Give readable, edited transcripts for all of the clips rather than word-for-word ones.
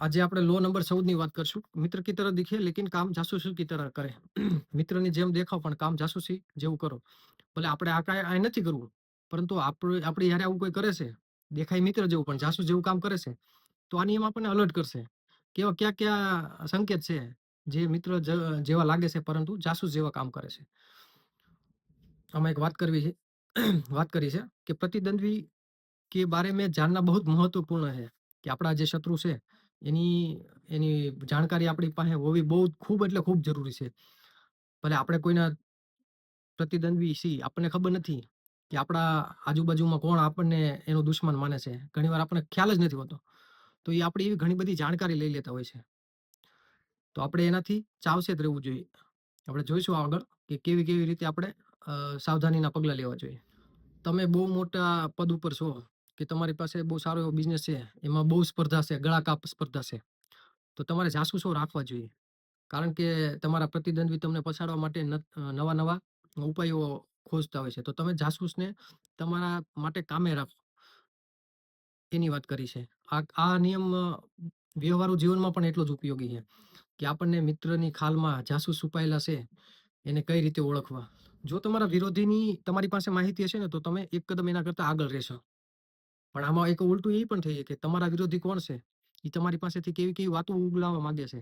आज આપણે લો નંબર 14 ની વાત કરશું। મિત્ર की तरह दिखे लेकिन काम जासूसी की तरह करे। મિત્રની જેમ દેખાવ પણ કામ જાસૂસી જેવું કરો। ભલે આપણે આ કાંઈ આ નથી કરવું, પરંતુ આપણી હારે આવું કોઈ કરે છે, દેખાય મિત્ર જેવું પણ જાસૂસ જેવું કામ કરે છે, તો આ નિયમ આપણને અલર્ટ કરશે। કેવા કયા-કયા સંકેત છે, જે મિત્ર જેવા લાગે છે, પરંતુ જાસૂસ જેવા કામ કરે છે। આમાં એક વાત કરવી છે વાત કરી છે કે પ્રતિદ્વંદ્વી के बारे में जानना बहुत महत्वपूर्ण है कि આપણા જે શત્રુ છે એની એની જાણકારી આપણી પાસે હોવી બહુ ખૂબ એટલે ખૂબ જરૂરી છે। ભલે આપણે કોઈના પ્રતિદ્વંદ્વી છીએ, આપણને ખબર નથી કે આપણા આજુબાજુમાં કોણ આપણને એનો દુશ્મન માને છે। ઘણીવાર આપણને ખ્યાલ જ નથી હોતો। તો એ આપણી એવી ઘણી બધી જાણકારી લઈ લેતા હોય છે। તો આપણે એનાથી સાવચેત રહેવું જોઈએ। આપણે જોઈશું આગળ કે કેવી-કેવી રીતે આપણે સાવધાનીના પગલાં લેવા જોઈએ। તમે બહુ મોટા પદ ઉપર છો કે તમારી પાસે બહુ સારો એવો બિઝનેસ છે, એમાં બહુ સ્પર્ધા છે, ગળાકાપ સ્પર્ધા છે, તો તમારે જાસૂસો રાખવા જોઈએ। કારણ કે તમારા પ્રતિદ્વંદ્વી તમને પછાડવા માટે નવા-નવા ઉપાયો ખોજતા હોય છે। તો તમે જાસૂસને તમારા માટે કામે રાખો, એની વાત કરી છે। આ નિયમ વ્યવહારુ જીવનમાં પણ એટલો જ ઉપયોગી છે કે આપણને મિત્રની ખાલમાં જાસૂસ છુપાયેલા છે, એને કઈ રીતે ઓળખવા। જો તમારા વિરોધીની તમારી પાસે માહિતી હશે ને, તો તમે એક કદમ એના કરતા આગળ રહેશો। પણ આમાં એક ઉલટું એ પણ થઈ જાય કે તમારા વિરોધી કોણ છે, એ તમારી પાસેથી કેવી-કેવી વાતો ઉગલાવવા માંગે છે,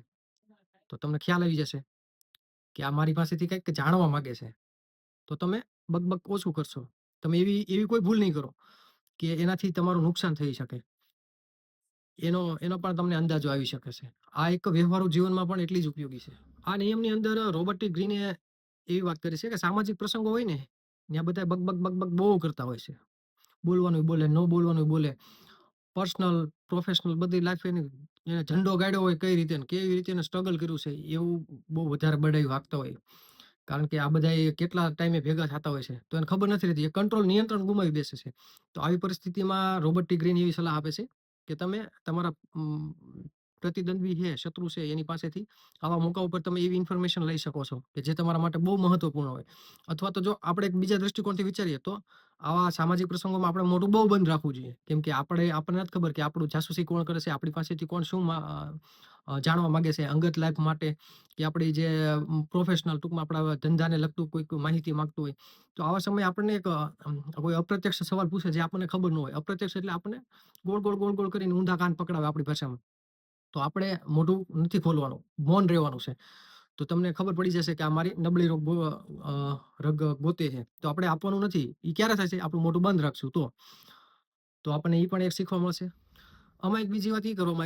તો તમને ખ્યાલ આવી જશે કે આ મારી પાસેથી કંઈક જાણવા માંગે છે। તો તમે બક-બક ઓછું કરશો। તમે એવી એવી કોઈ ભૂલ નહીં કરો કે એનાથી તમારું નુકસાન થઈ શકે। એનો પણ તમને અંદાજો આવી શકે છે। આ એક વ્યવહારુ જીવનમાં પણ એટલી જ ઉપયોગી છે। આ નિયમની અંદર રોબર્ટ ટી ગ્રીને એવી વાત કરી છે કે સામાજિક પ્રસંગો હોય ને, ત્યાં બધા બક-બક, બક-બક બહુ કરતા હોય છે। બોલવાનું બોલે, ન બોલવાનું બોલે, પર્સનલ, પ્રોફેશનલ બધી લાઈફ એની એને ઝંડો ગાડ્યો હોય કઈ રીતે ને કેવી રીતે એને સ્ટ્રગલ કર્યું છે, એવું બહુ વધારે બડાઈ વાગતા હોય। કારણ કે આ બધા કેટલા ટાઈમે ભેગા થતા હોય છે, તો એને ખબર નથી રહેતી, એ કંટ્રોલ નિયંત્રણ ગુમાવી બેસે છે। તો આવી પરિસ્થિતિમાં રોબર્ટ ટી ગ્રીન એવી સલાહ આપે છે કે તમે તમારા પ્રતિદ્વંદ્વી છે, શત્રુ છે, એની પાસેથી આવા મોકા ઉપર તમે એવી ઇન્ફોર્મેશન લઈ શકો છો કે જે તમારા માટે બહુ મહત્વપૂર્ણ હોય। અથવા તો જો આપણે એક બીજા દ્રષ્ટિકોણથી વિચારીએ તો આવા સામાજિક પ્રસંગોમાં આપણે મોઢું બહુ બંધ રાખવું જોઈએ। કેમ કે આપણને નથી ખબર કે આપણું જાસૂસી કોણ કરે છે, આપણી પાસેથી કોણ શું જાણવા માંગે છે અંગત લાઈફ માટે, કે આપણી જે પ્રોફેશનલ ટૂંકમાં આપણા ધંધાને લગતું કોઈક માહિતી માંગતું હોય। તો આવા સમયે આપણને એક કોઈ અપ્રત્યક્ષ સવાલ પૂછે જે આપણને ખબર ન હોય। અપ્રત્યક્ષ એટલે આપણને ગોળ, ગોળ, ગોળ, ગોળ કરીને ઊંધા કાન પકડાવે આપણી ભાષામાં। તો આપણે મોઢું નથી ખોલવાનું, મૌન રહેવાનું છે। તો તમને ખબર પડી જશે કે આ મારી નબળી રગ ગોતે છે, તો આપણે આપવાનું નથી। એ ક્યારે થશે? આપણું મોઢું બંધ રાખશું તો આપણને એ પણ એક શીખવા મળશે। આમાં એક બીજી વાત એ કરવામાં